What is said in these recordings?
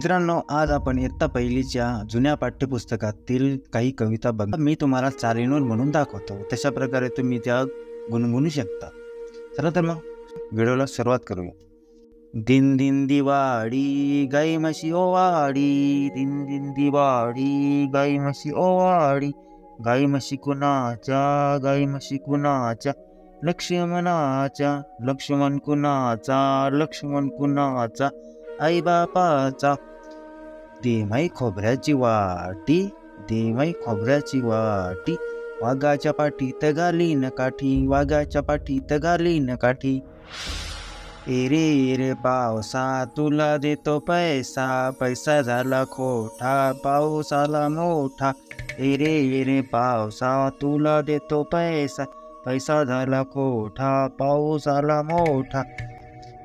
मित्रांनो, आज आपण इयत्ता पहिलीच्या जुन्या पाठ्यपुस्तकातील काही कविता बघा. मी तुम्हाला चालीनुल म्हणून दाखवतो. तशा प्रकारे तुम्ही त्या गुणगुणू शकता. चला तर मग व्हिडिओला सुरुवात करूया. दिन दिन दिवाळी गाई म्हशी ओवाळी, दिन दिन दिवाळी गाई म्हशी ओवाळी. गाई म्हशी कुणाच्या, गाई म्हशी कुणाच्या, लक्ष्मणाच्या. लक्ष्मण कुणाचा, लक्ष्मण कुणाचा, आई बापाचा. दे माई खोबऱ्याची वाटी, दे माई खोबऱ्याची वाटी. वाघाच्या पाठीत घालीन काठी, वाघाच्या पाठीत घालीन काठी. ए रे पावसा तुला देतो पैसा, पैसा झाला खोटा, पाऊस आला मोठा. ए रे पावसा तुला देतो पैसा, पैसा झाला खोटा, पाऊस आला मोठा.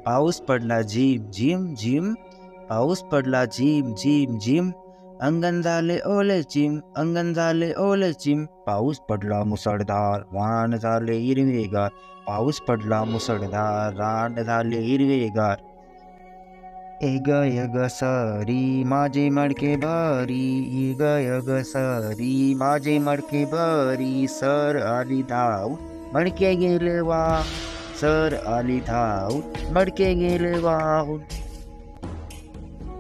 पाऊस पडला झिम झिम झिम, पाऊस पडला झिम झिम झिम. अंगण झाले ओले चिम, अंगण झाले ओले चिम. पाऊस पडला मुसळधार, वाण झाले हिरवेगार. पाऊस पडला मुसळधार, रान झाले हिरवेगार. एग यग सरी माझे मडके भरी, एग यग सरी माझे मडके भरी. सर आली धाव मडके गेले वा, सर आली धाव मडके गेले वाहून.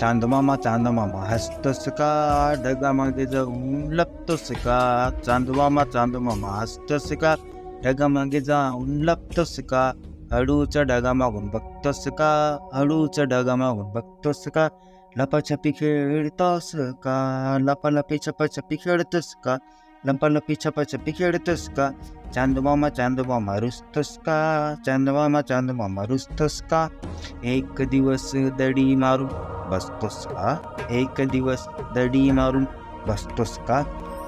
चांदमामा चांदमामा हसतोस का, ढगामागे जाऊन लपतोस का. चांदमामा चांदमामा हसतोस का, ढगामागे जाऊन लपतोस का. हळूच्या ढगामागून बघतोस का, हळूच्या ढगामागून बघतोस का. लपाछपी खेळतोस का, लपालपी छपाछपी खेळतोस का. लपालपी छपाछपी खेळतोस का. चांदमामा रुसतोस का, चांदमामा चांदमामा रुसतोस का. एक दिवस दडी मारून बसतोस का, एक दिवस दडी मारून बसतोस का.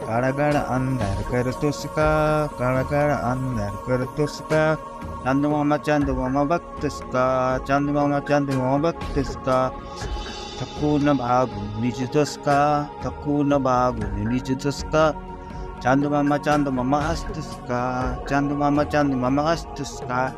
काळा काळा अंधार करतोस का, काळा काळा अंधार करतोस का. चांदमामा बघतोस का, चांदमामा बघतोस का. थकून भागून निजतोस का, थकून भागून निजतोस का. चांदमामा हसतोस का, चांदमामा हसतोस का.